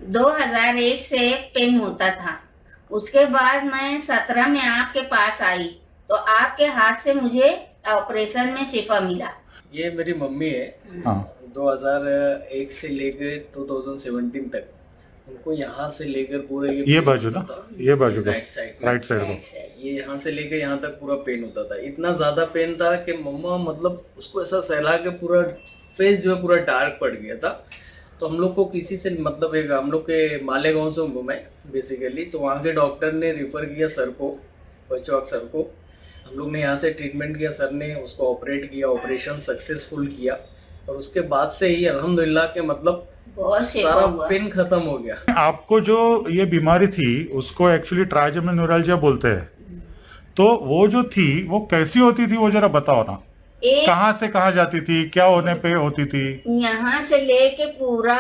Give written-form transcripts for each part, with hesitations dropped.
2001 से पेन होता था। उसके बाद मैं 17 में आपके पास आई, तो आपके हाथ से मुझे ऑपरेशन में शिफा मिला। ये मेरी मम्मी है। हाँ 2001 से लेकर 2017 तक उनको यहाँ से लेकर पूरे ये पेन बाजू होता ना, था। ये बाजू का right side right side right को। साइड। ये यहाँ से लेकर यहाँ तक पूरा पेन होता था। इतना ज्यादा पेन था कि मम्मा मतलब उसको ऐसा सहला के पूरा फेस जो है पूरा डार्क पड़ गया था। तो हम लोग को किसी से मतलब एक हम लोग के मालेगांव से हूँ मैं बेसिकली, तो वहाँ के डॉक्टर ने रिफर किया सर को, बचौक सर को। हम लोग ने यहाँ से ट्रीटमेंट किया, सर ने उसको ऑपरेट किया, ऑपरेशन सक्सेसफुल किया और उसके बाद से ही अल्हम्दुलिल्लाह के मतलब बहुत शिफा सारा हुआ। पेन खत्म हो गया। आपको जो ये बीमारी थी उसको एक्चुअली ट्राइजेमिनल न्यूरल्जिया बोलते हैं। तो वो जो थी वो कैसी होती थी वो जरा बताओ ना, एक कहाँ से कहाँ जाती थी, क्या होने पे होती थी? यहाँ से लेके पूरा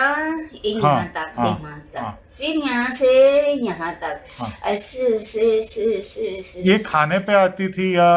यहाँ हाँ तक, हाँ यहाँ तक, हाँ फिर यहाँ से यहाँ तक, हाँ। ऐसे ऐसे ये खाने पे आती थी या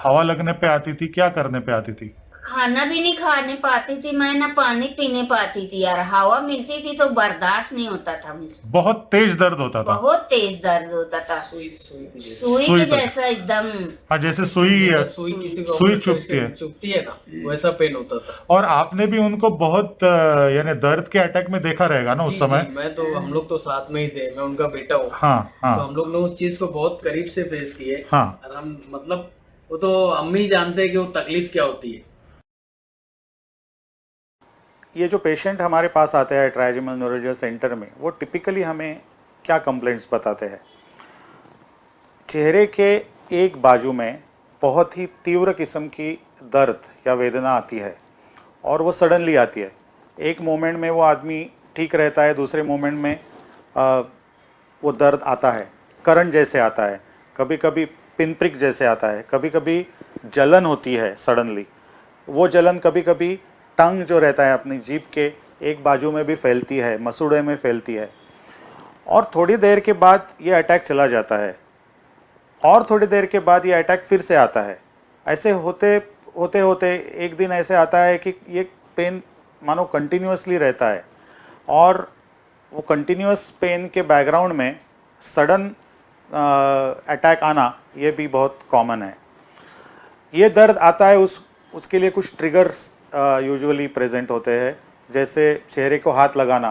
हवा लगने पे आती थी, क्या करने पे आती थी? खाना भी नहीं खाने पाती थी मैं, ना पानी पीने पाती थी यार। हवा मिलती थी तो बर्दाश्त नहीं होता था मुझे। बहुत तेज दर्द होता था। बहुत तेज दर्द होता था, सुई सुई की जैसे। सुई सुई के तो- जैसा एकदम। हाँ जैसे सुई है। सुई किसी को सुई मतलब चुभती है। चुभती है ना, वैसा पेन होता था। और आपने भी उनको बहुत यानी दर्द के अटैक में देखा रहेगा ना उस जी, समय? जी, मैं तो हम लोग तो साथ में ही थे, मैं उनका बेटा हूँ। हाँ हाँ तो हम लोग ने उस चीज को बहुत करीब से फेस किए। हाँ। और हम मतलब वो तो अम्मी जानते हैं कि वो तकलीफ क्या होती है। ये जो पेशेंट हमारे पास आते हैं ट्राइजेमिनल न्यूरल्जिया सेंटर में, वो टिपिकली हमें क्या कंप्लेंट्स बताते हैं? चेहरे के एक बाजू में बहुत ही तीव्र किस्म की दर्द या वेदना आती है और वो सडनली आती है। एक मोमेंट में वो आदमी ठीक रहता है, दूसरे मोमेंट में वो दर्द आता है, करंट जैसे आता है, कभी कभी पिन प्रिक जैसे आता है, कभी कभी जलन होती है सडनली। वो जलन कभी कभी टंग जो रहता है अपनी जीभ के एक बाजू में भी फैलती है, मसूड़े में फैलती है, और थोड़ी देर के बाद ये अटैक चला जाता है और थोड़ी देर के बाद ये अटैक फिर से आता है। ऐसे होते होते होते एक दिन ऐसे आता है कि ये पेन मानो कंटिन्यूसली रहता है और वो कंटिन्यूस पेन के बैकग्राउंड में सडन अटैक आना ये भी बहुत कॉमन है। ये दर्द आता है उसके लिए कुछ ट्रिगर्स यूजुअली प्रेजेंट होते हैं, जैसे चेहरे को हाथ लगाना,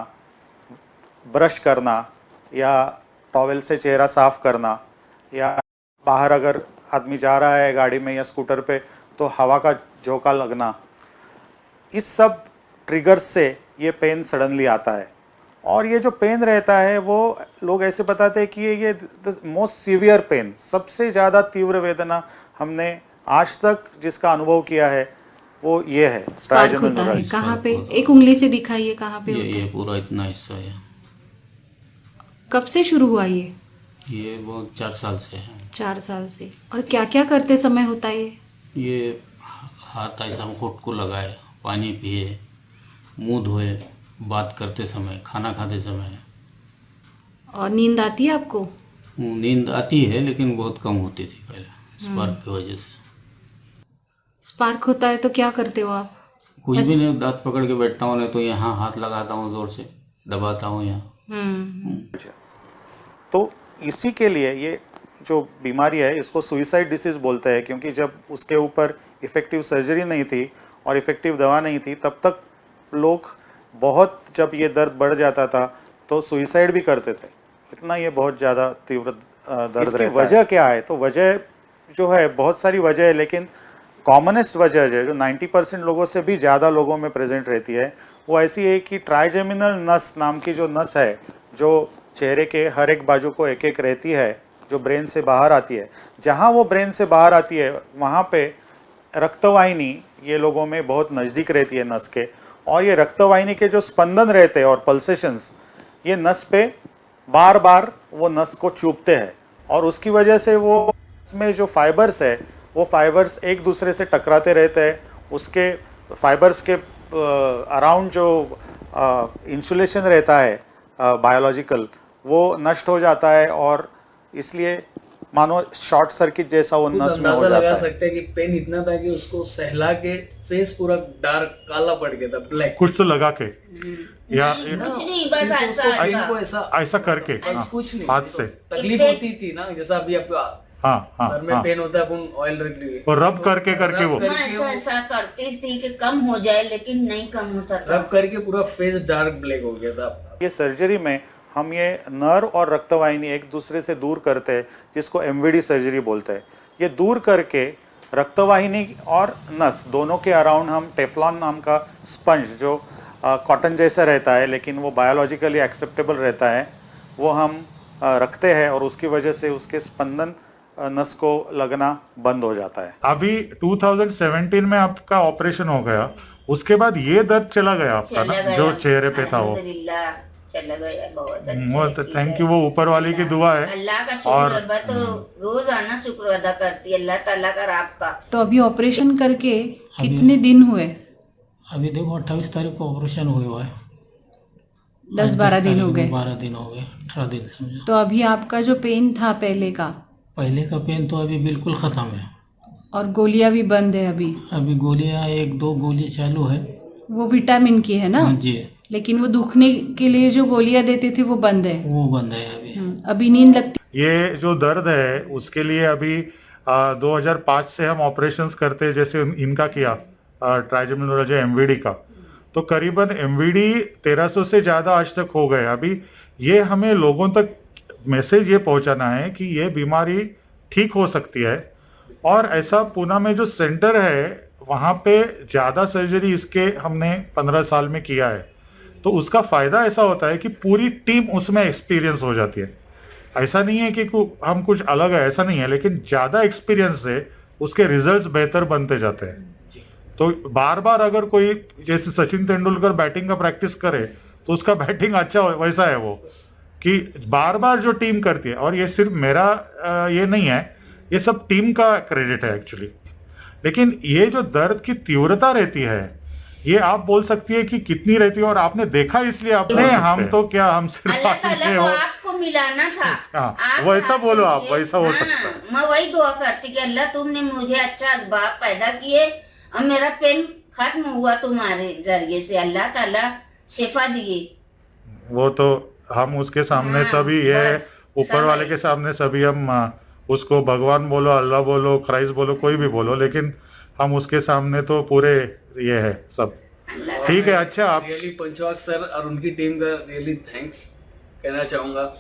ब्रश करना, या टॉवेल से चेहरा साफ करना, या बाहर अगर आदमी जा रहा है गाड़ी में या स्कूटर पे तो हवा का झोंका लगना। इस सब ट्रिगर्स से ये पेन सडनली आता है। और ये जो पेन रहता है वो लोग ऐसे बताते हैं कि ये मोस्ट सीवियर पेन, सबसे ज़्यादा तीव्र वेदना हमने आज तक जिसका अनुभव किया है वो ये है स्पार्क ट्राइजेमिनल होता है न्यूरल्जिया। कहाँ पे? एक उंगली से दिखाइए कहाँ पे होता ये है? पूरा इतना हिस्सा है। कब से शुरू हुआ ये वो 4 साल से है। 4 साल से। और क्या क्या करते समय होता है ये हाथ ऐसा होठ को लगाए, पानी पिए, मुंह धोए, बात करते समय, खाना खाते समय। और नींद आती है आपको? नींद आती है लेकिन बहुत कम होती थी पहले स्पार्क की वजह से। स्पार्क होता है तो क्या करते हो आप? कुछ भी नहीं, दांत पकड़ के बैठता हूँ, नहीं तो यहाँ हाथ लगाता हूँ, जोर से दबाता हूँ यहाँ। तो इसी के लिए ये जो बीमारी है इसको सुइसाइड डिसीज बोलते हैं, क्योंकि जब उसके ऊपर इफ़ेक्टिव सर्जरी नहीं थी और इफ़ेक्टिव दवा नहीं थी तब तक लोग बहुत, जब ये दर्द बढ़ जाता था तो सुइसाइड भी करते थे, इतना ये बहुत ज़्यादा तीव्र दर्द रहता है। वजह क्या है? तो वजह जो है बहुत सारी वजह है, लेकिन कॉमनेस्ट वजह जो 90% लोगों से भी ज़्यादा लोगों में प्रेजेंट रहती है वो ऐसी है कि ट्राइजेमिनल नस नाम की जो नस है, जो चेहरे के हर एक बाजू को एक एक रहती है, जो ब्रेन से बाहर आती है, जहाँ वो ब्रेन से बाहर आती है वहाँ पे रक्तवाहिनी ये लोगों में बहुत नज़दीक रहती है नस के, और ये रक्तवाहिनी के जो स्पंदन रहते हैं और पल्सेशंस ये नस पे बार बार वो नस को चुभते हैं, और उसकी वजह से वो उसमें जो फाइबर्स है वो फाइबर्स एक दूसरे से टकराते रहते हैं। उसके फाइबर्स के अराउंड जो इंसुलेशन रहता है बायोलॉजिकल वो नष्ट हो जाता है, और इसलिए मानो शॉर्ट सर्किट जैसा वो खुद नस में हो अंदाजा लगा जाता है। सकते हैं कि पेन इतना था कि उसको सहला के फेस पूरा डार्क काला पड़ गया था, ब्लैक। कुछ तो लगा के या नहीं, कुछ नहीं, बस सिर्फ ऐसा उसको पेन ऐसा को ऐसा ऐसा करके ऐसा कुछ नहीं, हाथ से। तकलीफ इतने- होती थी ना, जैसा अभी आपको हाँ हाँ सर में हाँ, पेन होता है, अपन ऑयल रख लिए और रब करके करके वो मैं ऐसा ऐसा करती थी कि कम हो जाए, लेकिन नहीं कम होता था। रब करके पूरा फेस डार्क ब्लैक हो गया था। ये सर्जरी में हम ये नर्व और रक्तवाहिनी एक दूसरे से दूर करते हैं, जिसको एमवीडी सर्जरी बोलते हैं। ये दूर करके रक्तवाहिनी और नस दोनों के अराउंड हम टेफ्लॉन नाम का स्पंज, जो कॉटन जैसा रहता है लेकिन वो बायोलॉजिकली एक्सेप्टेबल रहता है, वो हम रखते हैं और उसकी वजह से उसके स्पंदन नस को लगना बंद हो जाता है। अभी 2017 में आपका ऑपरेशन हो गया, उसके बाद ये दर्द चला गया आपका चला ना, गया, जो चेहरे पे था वो। अल्हम्दुलिल्लाह चला गया, बहुत वो अच्छा। थैंक यू, वो ऊपर वाले की दुआ है। अल्लाह का और- शुक्र है, तो रोज आना शुक्र अदा करती है अल्लाह ताला का, आपका। तो अभी ऑपरेशन करके कितने दिन हुए? अभी देखो 28 तारीख को ऑपरेशन हुआ है, 10-12 दिन हो गए। 12 दिन हो गए, 18 दिन समझो। तो अभी आपका जो पेन था पहले का, पहले का पेन तो अभी बिल्कुल ख़त्म है। और गोलियां भी बंद है अभी? अभी गोलियां 1-2 गोली चालू है। वो विटामिन की है ना? हाँ जी, लेकिन वो दुखने के लिए जो गोलियां देते थे वो बंद है। वो बंद है अभी। अभी नींद लगती? ये जो दर्द है उसके लिए अभी 2005 से हम ऑपरेशंस करते हैं, जैसे इनका किया ट्राइजेमिनल न्यूरोलॉजी एमवीडी का, तो करीबन एमवीडी 1300 से ज़्यादा आज तक हो गए। अभी ये हमें लोगों तक मैसेज ये पहुंचाना है कि ये बीमारी ठीक हो सकती है, और ऐसा पुणे में जो सेंटर है वहाँ पे ज़्यादा सर्जरी इसके हमने 15 साल में किया है, तो उसका फ़ायदा ऐसा होता है कि पूरी टीम उसमें एक्सपीरियंस हो जाती है। ऐसा नहीं है कि हम कुछ अलग है, ऐसा नहीं है, लेकिन ज़्यादा एक्सपीरियंस से उसके रिजल्ट्स बेहतर बनते जाते हैं। तो बार बार अगर कोई जैसे सचिन तेंदुलकर बैटिंग का प्रैक्टिस करे तो उसका बैटिंग अच्छा हो, वैसा है वो कि बार बार जो टीम करती है, और ये सिर्फ मेरा ये नहीं है, ये सब टीम का क्रेडिट है एक्चुअली। लेकिन ये जो दर्द की तीव्रता रहती है, ये आप बोल सकती है कि कितनी रहती है, और आपने देखा इसलिए आपने, हम तो क्या, हम सिर्फ अल्लाह आदमी ताला थे को वो। आपको मिलाना था। हाँ, आप वैसा हाथ बोलो से आप, लिए- वैसा हो हाँ, सकता है। मैं वही दुआ करती कि अल्लाह तुमने मुझे अच्छा असबाब पैदा किए और मेरा पेन खत्म हुआ तुम्हारे जरिए से, अल्लाह ताला शिफा दिए। वो तो हम उसके सामने हाँ, सभी ये बस, ऊपर वाले सब के सामने सभी हम उसको भगवान बोलो, अल्लाह बोलो, क्राइस्ट बोलो, कोई भी बोलो, लेकिन हम उसके सामने तो पूरे ये है सब। अल्लाह का- ठीक है, अच्छा आप रियली पंचवाक सर और उनकी टीम का रियली थैंक्स कहना चाहूँगा।